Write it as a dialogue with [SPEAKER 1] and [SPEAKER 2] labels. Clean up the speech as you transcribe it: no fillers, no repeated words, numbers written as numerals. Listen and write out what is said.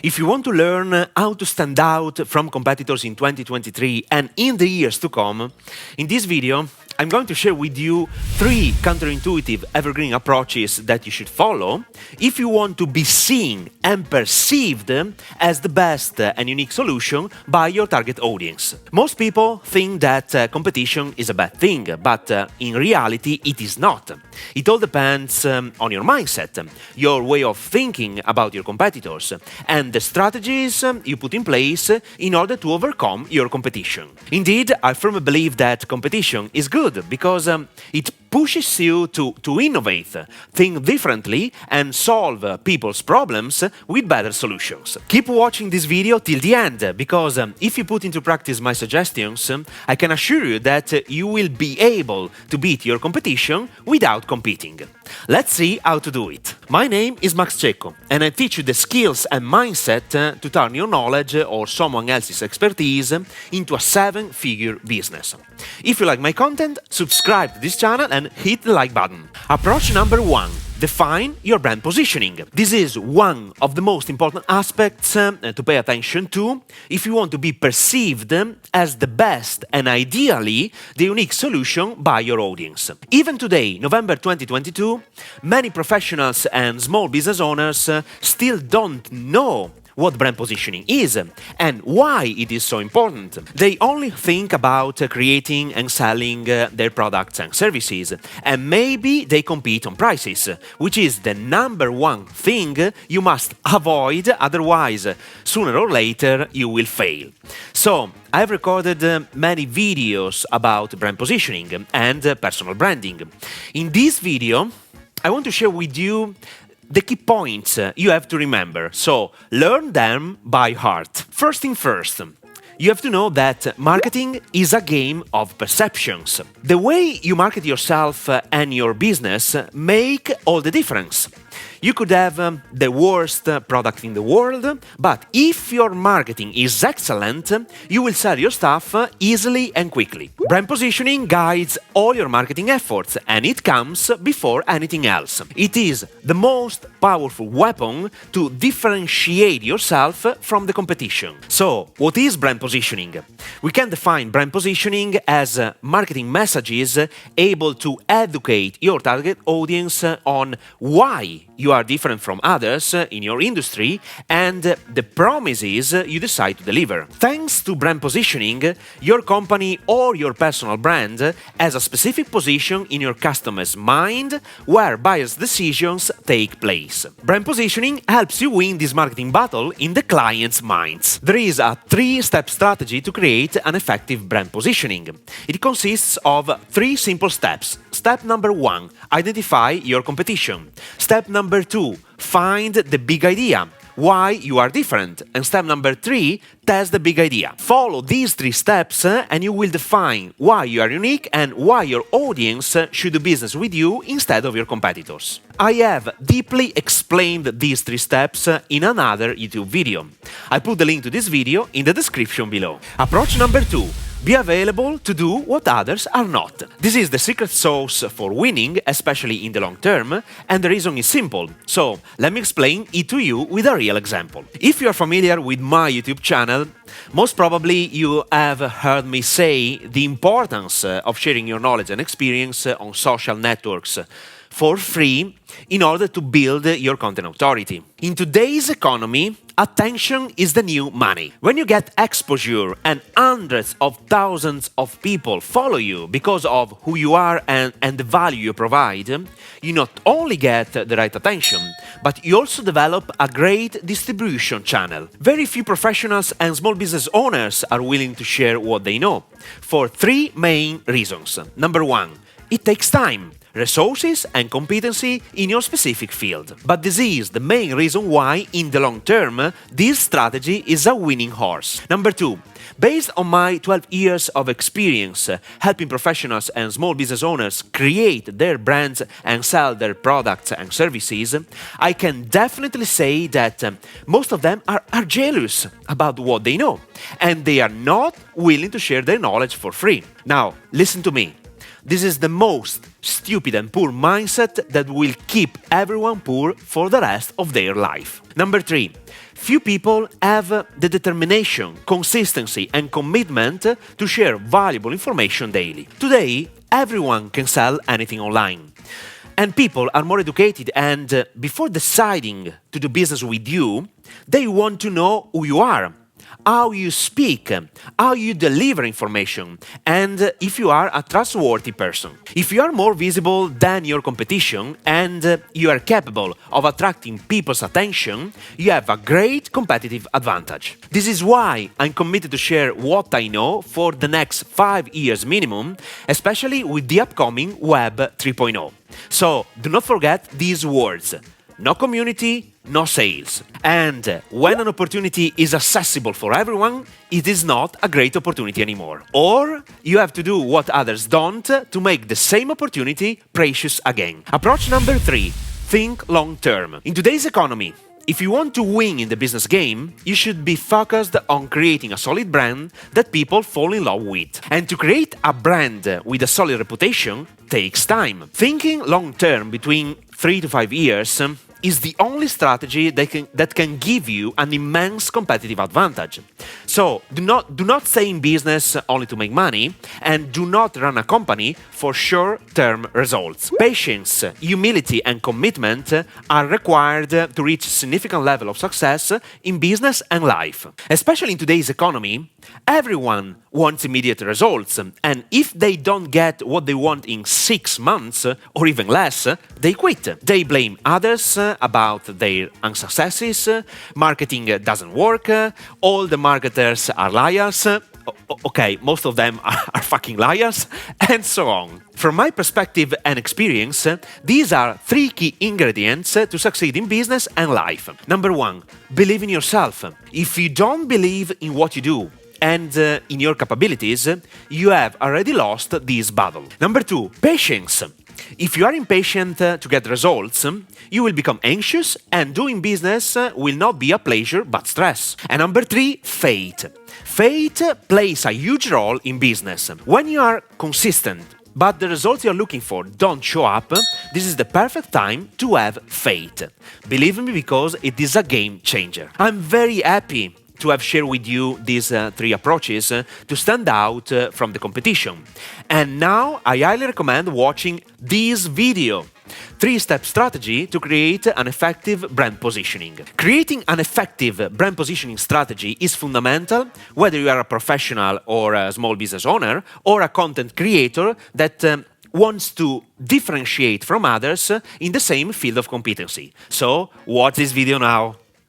[SPEAKER 1] If you want to learn how to stand out from competitors in 2023 and in the years to come, in this video, I'm going to share with you 3 counterintuitive evergreen approaches that you should follow if you want to be seen and perceived as the best and unique solution by your target audience. Most people think that competition is a bad thing, but in reality it is not. It all depends on your mindset, your way of thinking about your competitors, and the strategies you put in place in order to overcome your competition. Indeed, I firmly believe that competition is good because it pushes you to innovate, think differently, and solve people's problems with better solutions. Keep watching this video till the end, because if you put into practice my suggestions, I can assure you that you will be able to beat your competition without competing. Let's see how to do it. My name is Max Cecco, and I teach you the skills and mindset to turn your knowledge or someone else's expertise into a 7-figure business. If you like my content, subscribe to this channel and hit the like button. Approach number 1. Define your brand positioning. This is one of the most important aspects to pay attention to if you want to be perceived as the best and ideally the unique solution by your audience. Even today, November 2022, many professionals and small business owners still don't know what brand positioning is and why it is so important. They only think about creating and selling their products and services, and maybe they compete on prices, which is the number one thing you must avoid, otherwise sooner or later you will fail. So, I've recorded many videos about brand positioning and personal branding. In this video, I want to share with you the key points you have to remember, so learn them by heart. First thing first, you have to know that marketing is a game of perceptions. The way you market yourself and your business make all the difference. You could have the worst product in the world, but if your marketing is excellent, you will sell your stuff easily and quickly. Brand positioning guides all your marketing efforts, and it comes before anything else. It is the most powerful weapon to differentiate yourself from the competition. So, what is brand positioning? We can define brand positioning as marketing messages able to educate your target audience on why you are different from others in your industry and the promises you decide to deliver. Thanks to brand positioning, your company or your personal brand has a specific position in your customer's mind where biased decisions take place. Brand positioning helps you win this marketing battle in the client's minds. There is a 3-step strategy to create an effective brand positioning. It consists of 3 simple steps. Step number 1, identify your competition. Step number 2, find the big idea, why you are different. And step number 3, test the big idea. Follow these 3 steps and you will define why you are unique and why your audience should do business with you instead of your competitors. I have deeply explained these 3 steps in another YouTube video. I put the link to this video in the description below. Approach number 2. Be available to do what others are not. This is the secret sauce for winning, especially in the long term, and the reason is simple. So, let me explain it to you with a real example. If you are familiar with my YouTube channel, most probably you have heard me say the importance of sharing your knowledge and experience on social networks for free in order to build your content authority. In today's economy, attention is the new money. When you get exposure and hundreds of thousands of people follow you because of who you are and the value you provide, you not only get the right attention, but you also develop a great distribution channel. Very few professionals and small business owners are willing to share what they know, for 3 main reasons. Number 1, it takes time, resources and competency in your specific field. But this is the main reason why, in the long term, this strategy is a winning horse. Number 2, based on my 12 years of experience helping professionals and small business owners create their brands and sell their products and services, I can definitely say that most of them are jealous about what they know, and they are not willing to share their knowledge for free. Now, listen to me. This is the most stupid and poor mindset that will keep everyone poor for the rest of their life. Number 3. Few people have the determination, consistency, and commitment to share valuable information daily. Today, everyone can sell anything online. And people are more educated, and before deciding to do business with you, they want to know who you are, how you speak, how you deliver information, and if you are a trustworthy person. If you are more visible than your competition and you are capable of attracting people's attention, you have a great competitive advantage. This is why I'm committed to share what I know for the next 5 years minimum, especially with the upcoming Web 3.0. So do not forget these words: no community, no sales. And when an opportunity is accessible for everyone, it is not a great opportunity anymore. Or you have to do what others don't to make the same opportunity precious again. Approach number 3, think long term. In today's economy, if you want to win in the business game, you should be focused on creating a solid brand that people fall in love with. And to create a brand with a solid reputation takes time. Thinking long term, between 3 to 5 years, is the only strategy that can give you an immense competitive advantage. So do not stay in business only to make money, and do not run a company for short-term results. Patience, humility, and commitment are required to reach significant level of success in business and life. Especially in today's economy, everyone wants immediate results, and if they don't get what they want in 6 months or even less, they quit. They blame others about their unsuccesses, marketing doesn't work, all the marketers are liars, okay, most of them are fucking liars, and so on. From my perspective and experience, these are 3 key ingredients to succeed in business and life. Number 1, believe in yourself. If you don't believe in what you do and in your capabilities, you have already lost this battle. Number 2, patience. If you are impatient to get results, you will become anxious, and doing business will not be a pleasure but stress. And number 3, faith. Faith plays a huge role in business. When you are consistent, but the results you're looking for don't show up, this is the perfect time to have faith. Believe me, because it is a game changer. I'm very happy to have shared with you these 3 approaches to stand out from the competition. And now I highly recommend watching this video. 3-step strategy to create an effective brand positioning. Creating an effective brand positioning strategy is fundamental, whether you are a professional or a small business owner or a content creator that wants to differentiate from others in the same field of competency. So watch this video now.